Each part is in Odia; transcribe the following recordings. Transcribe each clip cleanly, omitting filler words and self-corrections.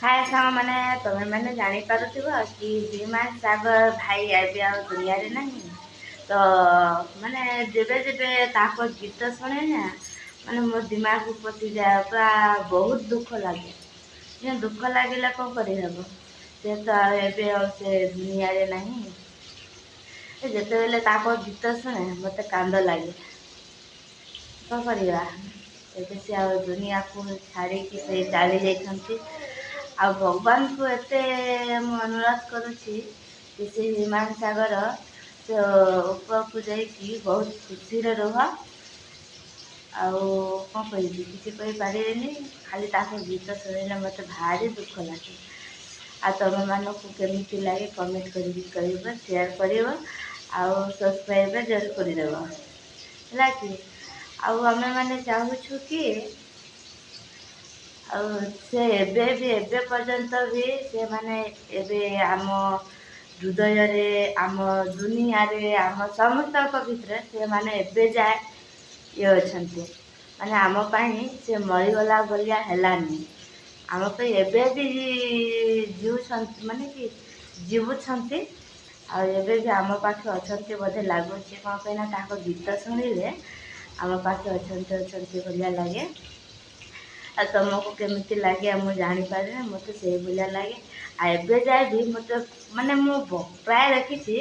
हाय साଙ୍ଗ ମାନେ ତମେ ମାନେ ଜାଣିପାରୁଥିବ କି ବିମାନ ସାଗର ଭାଇ ଏବେ ଆଉ ଦୁନିଆରେ ନାହିଁ। ତ ମାନେ ଯେବେ ଯେବେ ତାଙ୍କ ଗୀତ ଶୁଣେ ନା ମାନେ ମୋ ଦିମାଗକୁ ପଶିଯାଏ, ପୁରା ବହୁତ ଦୁଃଖ ଲାଗେ। ଦୁଃଖ ଲାଗିଲା କ'ଣ କରିହେବ, ସେ ତ ଏବେ ଆଉ ସେ ଦୁନିଆରେ ନାହିଁ। ଯେତେବେଳେ ତାଙ୍କ ଗୀତ ଶୁଣେ ମୋତେ କାନ୍ଦ ଲାଗେ। କ'ଣ କରିବା, ଏବେ ସେ ଆଉ ଦୁନିଆକୁ ଛାଡ଼ିକି ସେ ଚାଲି ଯାଇଛନ୍ତି। ଆଉ ଭଗବାନଙ୍କୁ ଏତେ ମୁଁ ଅନୁରୋଧ କରୁଛି କି ସେ ବିମାନ ସାଗର ସେ ଉପରକୁ ଯାଇକି ବହୁତ ଖୁସିରେ ରୁହ। ଆଉ କ'ଣ କହିବି, କିଛି କହିପାରିବିନି, ଖାଲି ତାଙ୍କ ଗୀତ ଶୁଣିଲେ ମୋତେ ଭାରି ଦୁଃଖ ଲାଗେ। ଆଉ ତୁମମାନଙ୍କୁ କେମିତି ଲାଗେ କମେଣ୍ଟ କରିକି କହିବ, ସେୟାର କରିବ ଆଉ ସବସ୍କ୍ରାଇବ୍ ଜରୁର କରିଦେବ, ହେଲା କି। ଆଉ ଆମେମାନେ ଚାହୁଁଛୁ କି ଆଉ ସେ ଏବେ ପର୍ଯ୍ୟନ୍ତ ବି ସେମାନେ ଏବେ ଆମ ହୃଦୟରେ, ଆମ ଦୁନିଆରେ, ଆମ ସମସ୍ତଙ୍କ ଭିତରେ ସେମାନେ ଏବେ ଯାଏ ଇଏ ଅଛନ୍ତି। ମାନେ ଆମ ପାଇଁ ସେ ମରିଗଲା ଭଳିଆ ହେଲାନି। ଆମ ପାଇଁ ଏବେ ବି ଜିଉଛନ୍ତି, ମାନେ କି ଜିବୁଛନ୍ତି। ଆଉ ଏବେ ବି ଆମ ପାଖେ ଅଛନ୍ତି ବୋଧେ ଲାଗୁଛି। କ'ଣ ପାଇଁ ନା ତାଙ୍କ ଗୀତ ଶୁଣିଲେ ଆମ ପାଖେ ଅଛନ୍ତି ଭଳିଆ ଲାଗେ। ଆଉ ତୁମକୁ କେମିତି ଲାଗେ ମୁଁ ଜାଣିପାରେନି, ମୋତେ ସେଇଭଳିଆ ଲାଗେ। ଆଉ ଏବେ ଯାଏ ବି ମୋତେ ମାନେ ମୁଁ ପ୍ରାୟ ଦେଖିଛି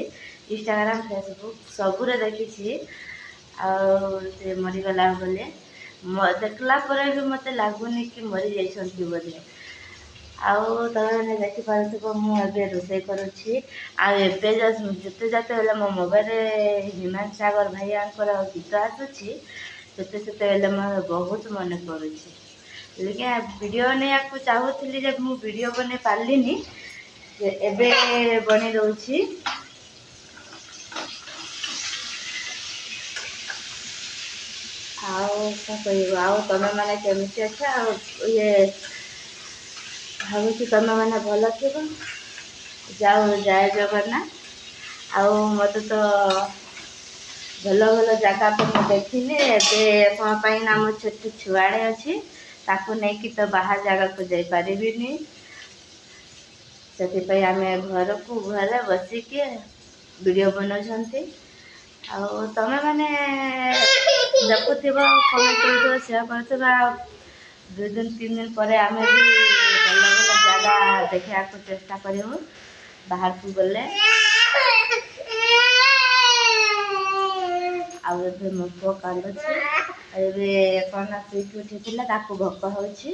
ଇନଷ୍ଟାଗ୍ରାମ୍, ଫେସବୁକ୍ ସବୁରେ ଦେଖିଛି। ଆଉ ସେ ମରିଗଲା ବୋଲି ଦେଖିଲା ପରେ ବି ମୋତେ ଲାଗୁନି କି ମରିଯାଇଛନ୍ତି ବୋଲି। ଆଉ ତମେ ଦେଖିପାରୁଥିବ ମୁଁ ଏବେ ରୋଷେଇ କରୁଛି। ଆଉ ଏବେ ଯେତେବେଳେ ମୋ ମୋବାଇଲରେ ବିମାନ ସାଗର ଭାଇଙ୍କର ଗୀତ ଆସୁଛି ସେତେବେଳେ ମୋର ବହୁତ ମନେ ପଡ଼ୁଛି। ଟିକେ ଭିଡ଼ିଓ ବନେଇବାକୁ ଚାହୁଁଥିଲି ଯେ ମୁଁ ଭିଡ଼ିଓ ବନେଇ ପାରିଲିନି, ଏବେ ବନେଇ ଦେଉଛି। ଆଉ କ'ଣ କହିବ, ଆଉ ତମେମାନେ କେମିତି ଅଛ? ଆଉ ଭାବୁଛି ତମେମାନେ ଭଲ ଥିବ। ଜୟ ଜଗନ୍ନାଥ। ଆଉ ମୋତେ ତ ଭଲ ଭଲ ଜାଗା ତ ମୁଁ ଦେଖିଲି। ଏବେ କ'ଣ ପାଇଁ ନା ମୋ ଛୋଟ ଛୁଆଟେ ଅଛି, ତାକୁ ନେଇକି ତ ବାହାର ଜାଗାକୁ ଯାଇପାରିବିନି। ସେଥିପାଇଁ ଆମେ ଘରେ ବସିକି ଭିଡ଼ିଓ ବନାଉଛନ୍ତି। ଆଉ ତମେମାନେ ଦେଖୁଥିବ, କମେଣ୍ଟ କରୁଥିବ, ସେୟାର କରୁଥିବ। 2 ଦିନ 3 ଦିନ ପରେ ଆମେ ବି ଭଲ ଭଲ ଜାଗା ଦେଖିବାକୁ ଚେଷ୍ଟା କରିବୁ ବାହାରକୁ ଗଲେ। ଆଉ ଏବେ ମୋ ପୁଅ କାନ୍ଦୁଛି। ଏବେ କ'ଣ ନା ଶୋଇକି ଉଠିଥିଲା, ତାକୁ ଭୋକ ହେଉଛି।